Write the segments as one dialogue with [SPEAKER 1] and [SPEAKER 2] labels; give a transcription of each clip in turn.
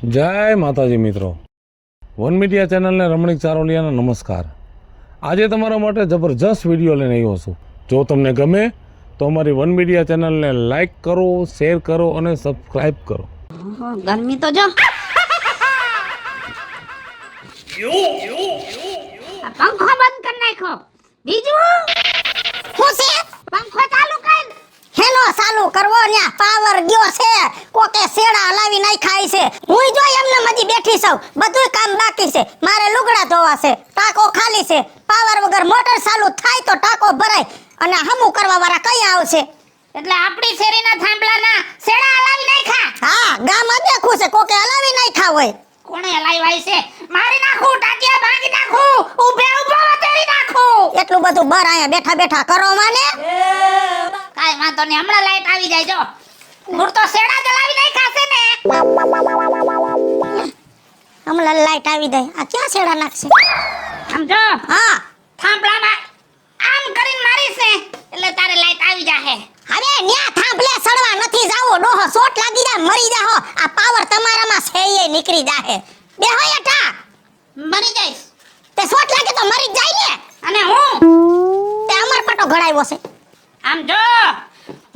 [SPEAKER 1] જય માતાજી મિત્રો, વન મીડિયા ચેનલને રમણીક ચારોલિયાના નમસ્કાર। આજે તમારા માટે જબરજસ્ત વિડીયો લઈને આવ્યો છું। જો તમને ગમે તો અમારી વન મીડિયા ચેનલને લાઈક કરો, શેર કરો અને સબસ્ક્રાઇબ કરો।
[SPEAKER 2] ગરમી તો જો પંખો બંધ કરી નાખો। બીજું
[SPEAKER 3] હું છે
[SPEAKER 2] પંખો ચાલુ કર।
[SPEAKER 3] હેલો ચાલુ કરવો ન્યા પાવર ગયો છે, કોકે સેડા હલાવી નાખ્યા છે। હું જો એમને મજી બેઠી છું, બધું કામ બાકી છે। મારે લુગડા ધોવા છે, ટાંકો ખાલી છે। પાવર વગર મોટર ચાલુ થાય તો ટાંકો ભરાય અને હમું કરવા વાળા કઈ આવશે?
[SPEAKER 2] એટલે આપણી શેરીના થાંભલાના સેડા હલાવી નાખ્યા।
[SPEAKER 3] હા, ગામમાં દેખું છે કોકે હલાવી નાખ્યા હોય।
[SPEAKER 2] કોણે હલાવ્યા છે? મારી નાખું, ટાટિયા ભાંગી નાખું, ઊભે ઊભો તેરી નાખું।
[SPEAKER 3] એટલું બધું બર અહીંયા બેઠા બેઠા કરો માને?
[SPEAKER 2] કાઈ વાંધો નહીં, હમણાં લાઈટ આવી જાય। જો મૂળ તો સેડા જલાવી નાખ્યા છે ને।
[SPEAKER 3] હમણાં લાઈટ આવી જાય, આ ક્યાં સેડા નાખશે?
[SPEAKER 2] સમજો,
[SPEAKER 3] હા,
[SPEAKER 2] થાંભલામાં આમ કરીને મારીશ ને એટલે તારે લાઈટ આવી જાહે।
[SPEAKER 3] હવે ન્યા થાંભલે સડવા નથી જાવો, ડોહો શોટ લાગી જાય મરી જાહો। આ પાવર તમારામાં છે એ નીકળી જાહે। બેહો યઠા,
[SPEAKER 2] મરી જઈશ
[SPEAKER 3] તે શોટ લાગે તો મરી જ જાય ને।
[SPEAKER 2] અને હું
[SPEAKER 3] તે અમર પટો ઘડાવ્યો છે।
[SPEAKER 2] આમ જો,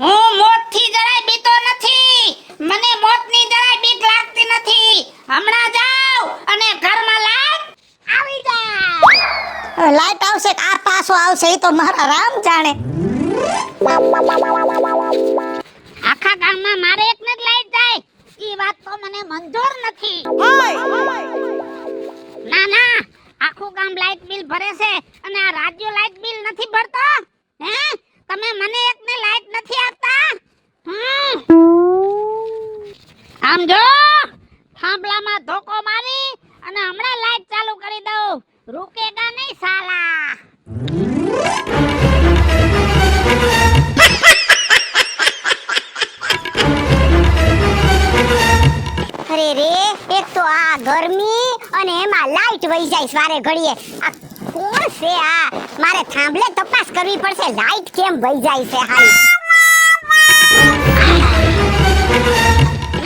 [SPEAKER 2] હું મોતથી જરાય બીતો નથી। મને મોતની જરાય બીક લાગતી નથી। હમણાં જાવ અને ઘરમાં લાઈટ આવી જાય।
[SPEAKER 3] હવે લાઈટ આવશે કે આ પાછો આવશે એ તો મારા રામ જાણે।
[SPEAKER 2] આખા ગામમાં મારે એકને જ લાઈટ જાય ઈ વાત તો મને મંજૂર નથી। ના ના, આખું ગામ લાઈટ બિલ ભરે છે અને આ રાજ્ય લાઈટ બિલ નથી ભરતો। હે, તમે મને એકને લાઈટ નથી આપતા? આમ જો, થાંભલામાં ધોકો મારી અને હમણાં લાઈટ ચાલુ કરી દઉં। રૂકેગા નહીં સાલા।
[SPEAKER 3] અરે રે, એક તો આ ગરમી અને એમાં લાઈટ વહી જાય વારે ઘડીએ। આ કોણ છે આ? મારે થાંભલે તપાસ કરવી પડશે, લાઈટ કેમ વહી જાય છે હાલ।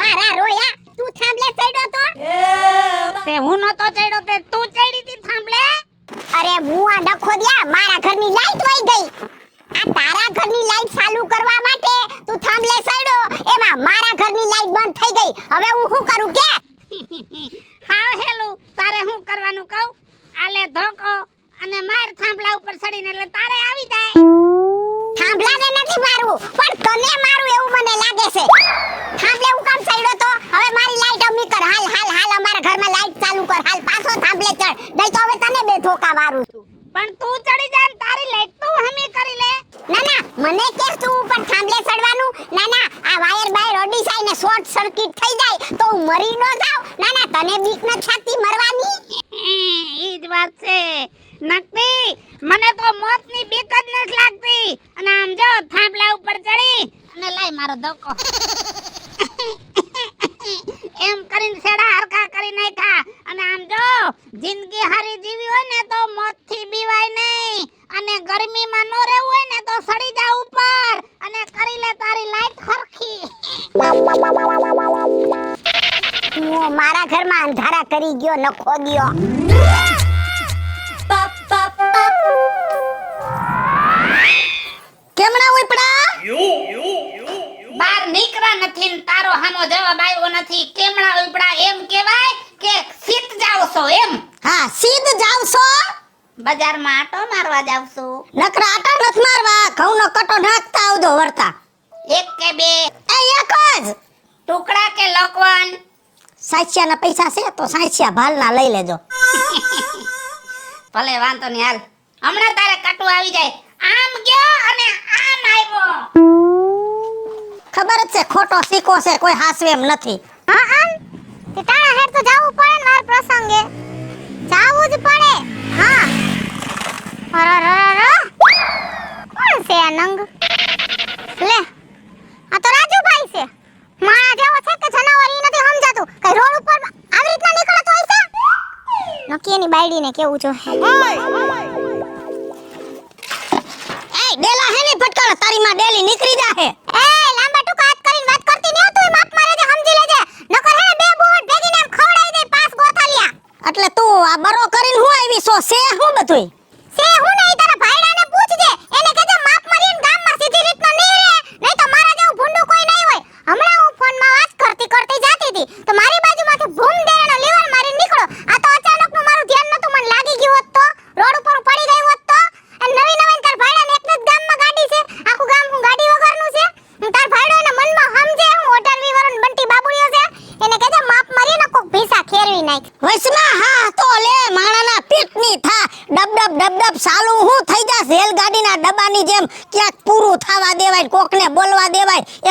[SPEAKER 3] મારા રોયા, તું થાંભલે ચડ્યો તો?
[SPEAKER 2] તે હું નતો ચડ્યો, તે તું ચડી હતી થાંભલે।
[SPEAKER 3] અરે મુઆ ડખો દ્યા, મારા ઘરની લાઈટ વહી ગઈ। આ તારા ઘરની લાઈટ ચાલુ કરવા માટે તું થાંભલે ચડ્યો, એમાં મારા ઘરની લાઈટ બંધ થઈ ગઈ। હવે હું શું કરું કે?
[SPEAKER 2] હાવ હેલું, તારે શું કરવાનું કહું? આલે ધોકો અને માર થાંભલા ઉપર ચડીને એટલે તારે આવી જાય।
[SPEAKER 3] થાંભલાને નથી મારવું, પણ તને મારું એવું મને લાગે છે। થાંભલે હું કામ ચડ્યો તો? હવે મારી લાઈટ અમી કર, હાલ હાલ હાલ, અમારા ઘરમાં લાઈટ ચાલુ કર, હાલ પાછો થાંભલે ચડ, નહીં તો હવે તને બે ધોકા મારું છું।
[SPEAKER 2] પણ તું ચડી જા ને તારી લાઈટ તું હમી કરી લે।
[SPEAKER 3] ના ના, મને કે તું ઉપર થાંભલે ચડવાનું? ના ના, આ વાયર બાયર અડી જાય ને શોર્ટ સર્કિટ થઈ જાય તો હું મરી ન જાઉં? ના ના, તને બીક ન છાતી મરવાની?
[SPEAKER 2] ઈ જ વાત છે નકતી, મને તો મોતની બીક જ નથી લાગતી। અને આમ જો, થાંભલા ઉપર ચડી અને લાય મારો ધોકો। એમ કરીને સેડા હરખા કરી નાખ્યા। અને આમ જો, જિંદગી હારી જીવી હોય ને તો મોતથી બીવાય નહીં, અને ગરમીમાં નો રહેવું હોય ને તો સડી જા ઉપર અને કરી લે તારી લાઈટ હરખી।
[SPEAKER 3] હું મારા ઘરમાં અંધારા કરી ગયો, નખો ગયો। કેમણા ઉપડા?
[SPEAKER 2] બાર નીકળા નથી ને તારો હામો જવાબ આવ્યો નથી। કેમણા ઉપડા એમ કહેવાય કે સીત જાવ છો એમ?
[SPEAKER 3] હા, સીધ જાવ છો?
[SPEAKER 2] બજારમાં આટો મારવા જાવ છો?
[SPEAKER 3] નકરા આટા નથ મારવા, ઘઉંનો કટો નાખતા આવજો વરતા।
[SPEAKER 2] એક કે બે?
[SPEAKER 3] એ એક જ।
[SPEAKER 2] ટુકડા કે લોકવન?
[SPEAKER 3] સાચિયાના પૈસા છે તો સાચિયા ભાલના લઈ લેજો।
[SPEAKER 2] ભલે વાંધો નહીં, હાલ હમણાં તારે કટુ આવી જાય। આમ ગયો અને આમ આવ્યો।
[SPEAKER 3] ખબર જ છે ખોટો સિક્કો છે, કોઈ હાસવે એમ નથી। હા આમ તે તારા હેર તો જાવું પડે ને માર પ્રસંગે, જાવું જ પડે। હા, અરરરર, કોણ છે આ નંગ? લે, આ તો રાજુભાઈ છે। મારા જેવો છે કે જનાવર ઈ નથી સમજાતું, કઈ રોડ ઉપર આવી રીતના નીકળતો હોય છે? નક્કી એની બાયડીને કેવું જો। એ ડેલા હે ને ફટકારો, તારી માં ડેલી નીકળી જાહે। એ લાંબા ટૂંકા હાથ કરીને વાત કરતી ન તું, માપ મારે જે સમજી લેજે, નકર હે બે બોટ ભેગીને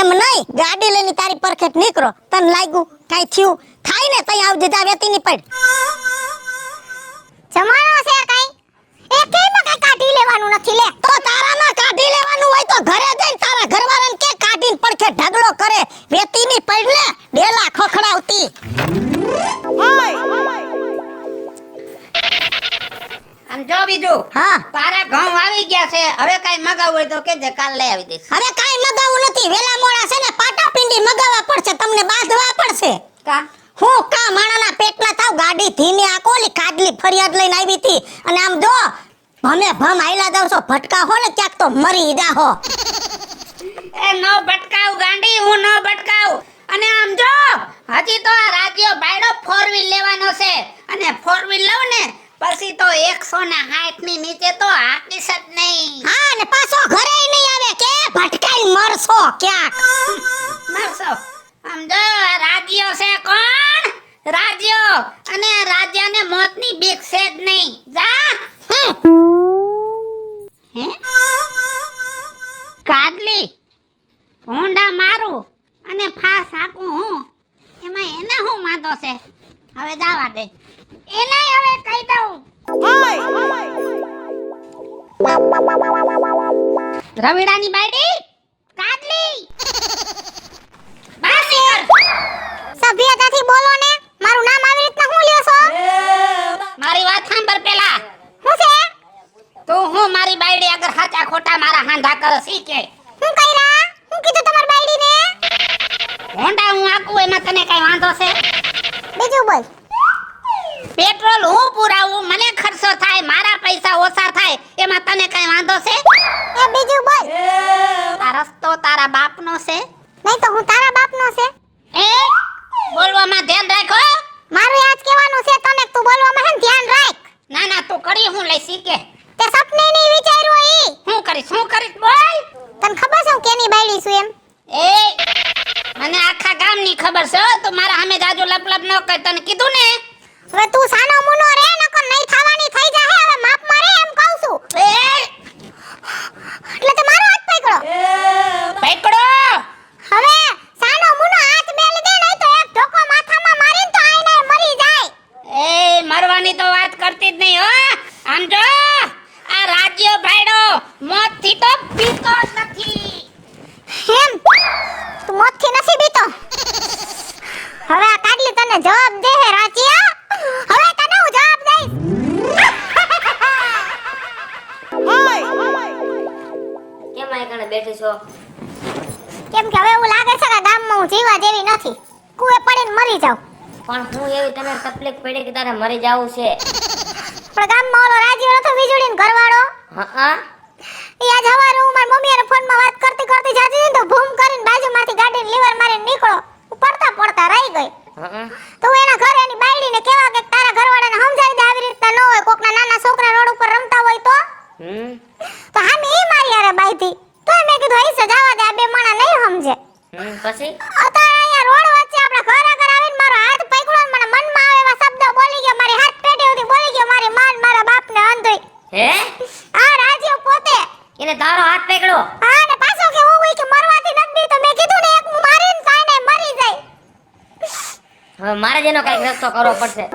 [SPEAKER 3] એમ નહીં, ગાડી લઈને તારી પરખેટ નીકળો. તને લાગ્યું કાઈ થયું થાય ને તઈ આવજે, જા વેતીની પડ.
[SPEAKER 2] જમાનો છે કાઈ એ કેમ કાઈ કાઢી લેવાનું નથી લે.
[SPEAKER 3] તો તારામાં કાઢી લેવાનું હોય તો ઘરે જઈને તારા ઘરવાળાને કે કાઢીને પડખે ઢગલો કરે. વેતીની પડ ને ડેલા ખખડાવતી.
[SPEAKER 2] આમ જો બીજું
[SPEAKER 3] હા,
[SPEAKER 2] તારા ઘઉં આવી ગયા છે, હવે કાઈ મગાવું હોય તો કેજે, કાલ લઈ આવી દઈશ.
[SPEAKER 3] હવે કાઈ મગાવું નથી. વેલા મોડા છે ને પાટા પિંડી મગાવવા પડશે, તમને બાંધવા પડશે.
[SPEAKER 2] કા
[SPEAKER 3] હું કા માણાના પેટના થાવ. ગાડી ધીમે આ કોલી કાડલી ફરિયાદ લઈને આવી હતી અને આમ જો ભમે ભમ આયલા દઉં છો, ભટકા હો ને ક્યાંક તો મરી જાહો.
[SPEAKER 2] એ નો ભટકાવ ગાંડી, હું નો ભટકાવ. અને આમ જો હજી તો આ રાજ્યો ભાઈડો 4 વ્હીલ લેવાનો છે, અને 4 વ્હીલ લઉં ને પછી તો 160 ની નીચે તો હાકીશ જ નહીં.
[SPEAKER 3] હા, ને પાછો ઘરે નહીં આવે કે ભટકાઈ મરશો ક્યાંક.
[SPEAKER 2] મારશો. આમ જો આ રાજ્યો છે કોણ? રાજ્યો. અને આ રાજ્યને મોતની બીક છે જ નહીં. જા. હે કાદલી હોંડા મારું અને ફાસ હાકું હું, એમાં એને હું વાંધો છે? હવે જાવા દે એને, હવે કહી દઉં. રવિડાની બાયડી કાદલી બસ યાર,
[SPEAKER 3] સભ્યતાથી બોલો ને. મારું નામ આવી રીતના હું લ્યો છો?
[SPEAKER 2] મારી વાત સાંભળ પેલા.
[SPEAKER 3] હું છે?
[SPEAKER 2] તું હું મારી બાયડી અગર હાચા ખોટા મારા હાંધા કરે શીખે.
[SPEAKER 3] હું કઈરા? હું કીધું તમાર બાયડીને?
[SPEAKER 2] હોંડા હું આકું એમાં તને કઈ વાંધો છે?
[SPEAKER 3] બીજું બોલ.
[SPEAKER 2] પેટ્રોલ હું પુરાવું, મને ખર્ચો થાય, મારા પૈસા ઓછા થાય, એમાં તને કઈ વાંધો છે?
[SPEAKER 3] એ બીજું બોલ.
[SPEAKER 2] આ રસ્તો તારા બાપનો છે?
[SPEAKER 3] નહીં તો હું તારા બાપનો છે?
[SPEAKER 2] એ બોલવામાં ધ્યાન રાખો.
[SPEAKER 3] મારું આજ કહેવાનું છે તને, તું બોલવામાં હે ને ધ્યાન રાખ.
[SPEAKER 2] ના ના, તું કરી હું લઈ શીખે.
[SPEAKER 3] તે સપને નહીં વિચાર્યું ઈ.
[SPEAKER 2] હું કરીશ બોલ.
[SPEAKER 3] તને ખબર છે હું કેની બાયડી છું એમ?
[SPEAKER 2] એ મને આખા ગામની ખબર છે હો, તું મારા સામે જાજુ લપલપ ન કર, તને કીધું ને.
[SPEAKER 3] હવે તું સાનો મુનો રે, નકર નહીં થવાની થઈ જાહે. હવે માપ મારે એમ કહું છું.
[SPEAKER 2] એ
[SPEAKER 3] એટલે તે મારો હાથ પકડો.
[SPEAKER 2] પકડો.
[SPEAKER 3] હવે સાનો મુનો હાથ મેલી દે, નહીં તો એક ધોકો માથામાં મારીને તો આઈને મરી જાય.
[SPEAKER 2] એ મરવાની તો વાત કરતી જ નહીં હો. આમ જો આ રાજ્ય ભાઈડો મોતથી તો પીતો જ નથી.
[SPEAKER 3] એમ તું મોતથી નથી બીતો? હવે આ કાડલી તને જવાબ દે હે રાજીયા. હવે તને હું જવાબ દઈશ.
[SPEAKER 4] કેમ આ કણે બેઠી છો?
[SPEAKER 3] કેમ કે હવે એવું લાગે છે કે ગામમાં હું જીવા જેવી નથી, કુએ પડીને મરી જાઉં.
[SPEAKER 4] પણ હું એવી તને તકલીફ પડી કે તારે મરી જાવું છે.
[SPEAKER 3] પણ ગામમાં ઓલો રાજીયો નતો વીજળીનો ઘરવાળો,
[SPEAKER 4] હા
[SPEAKER 3] ઈ આજ હવારે હું મારી મમ્મીને ફોનમાં વાત કરતી કરતી જાતી હતી ને તો ભૂમ કરીને બાજુમાંથી ગાડીને લીવર મારીને નીકળો. હું પડતા પડતા રહી ગઈ. તો હું એના ઘરે એની બાયડીને કહેવા કે તારા ઘરવાળાને સમજાવી દે આવી રીતના ન હોય, કોકના નાના છોકરા રોડ ઉપર રમતા હોય તો હામે ઈ મારી હારે બાઈથી. તો મેં કીધું હઈસે જવા દે, આ બે માણા નહીં સમજે.
[SPEAKER 4] પછી
[SPEAKER 3] અત્યારે અહીંયા રોડ વચ્ચે આપણા ઘર આગળ આવીને મારો હાથ પકડ્યો ને મને મનમાં આવે એવા શબ્દો બોલી ગયો, મારી હાથ પેટે સુધી બોલી ગયો, મારી માન મારા બાપને અંધોઈ.
[SPEAKER 4] હે
[SPEAKER 3] આ રાજીવ પોતે
[SPEAKER 4] એને તારો હાથ પકડ્યો?
[SPEAKER 3] હા, ને પાછો કે હું કે મરવાથી નથી બીતો. મેં કીધું ને એક મારીને કાઈ નહીં મરી જાય.
[SPEAKER 4] હવે મારે જેનો કઈક રસ્તો કરવો પડશે.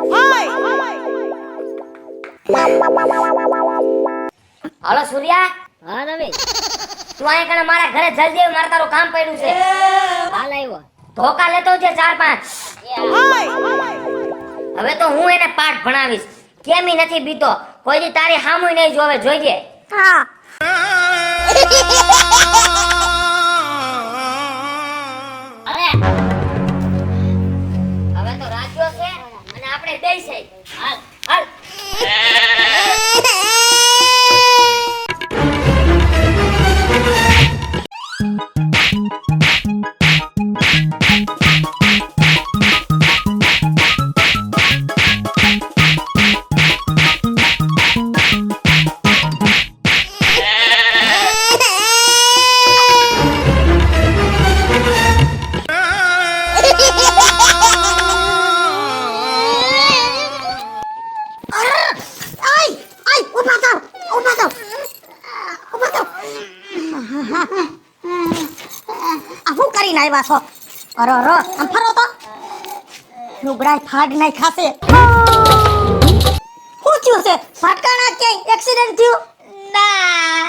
[SPEAKER 4] હાલો સૂર્યા. હા રવિ, તું અહીં કણે મારા ઘરે જલ્દી આવ, મારે તારું કામ પડ્યું છે. હાલ આવ્યો. ધોકા લેતો છે 4-5. હવે તો હું એને પાઠ ભણાવીશ. કેમ ઈ નથી બીતો, કોઈ દી તારી હામુય નહીં જોવે, જોઈજે.
[SPEAKER 3] હા.
[SPEAKER 4] હવે તો રાજ્યો છે અને આપણે બે છે. હાલ હાલ.
[SPEAKER 3] કરીને આવ્યા છો અરે રો આમ ફરો તો લુગડા ફાડ નાઈ ખાશે શું થયું છે ફટકાણા ક્યાંય એક્સિડન્ટ થયું
[SPEAKER 2] ના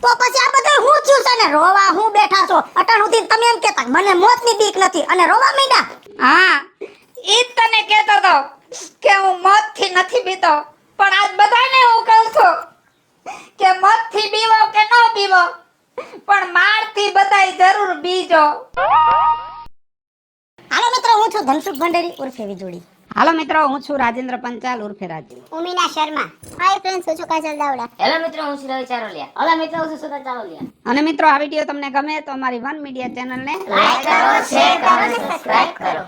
[SPEAKER 3] તો પછી આ બધું હું થયું છે ને રોવા હું બેઠા છો અટાણ સુધી તમે એમ કહેતા મને મોતની બીક નથી અને રોવા માંડ્યા
[SPEAKER 2] હા ઈ જ તને કહેતો તો કે હું મોતથી નથી બીતો પણ આજ બધાને હું કહું છું કે મોતથી બીવો કે ન બીવો પણ મારથી બધાય જરૂર બીજો.
[SPEAKER 3] હાલો મિત્રો હું છું ધનસુખ ભંડેરી ઉર્ફે વીજળી
[SPEAKER 2] હાલો મિત્રો હું છું રાજેન્દ્ર પંચાલ ઉર્ફે રાજુ.
[SPEAKER 3] ઉમિના શર્મા હાય ફ્રેન્ડ્સ હું છું કાજલ દાવડા
[SPEAKER 4] હેલો મિત્રો, હું છું રવિ ચારોલિયા.
[SPEAKER 3] હાલો મિત્રો હું છું સુધા ચાવલિયા
[SPEAKER 2] અને મિત્રો આ વિડીયો તમને ગમે તો અમારી વન મીડિયા ચેનલને
[SPEAKER 4] લાઈક કરો, શેર કરો અને સબસ્ક્રાઇબ કરો.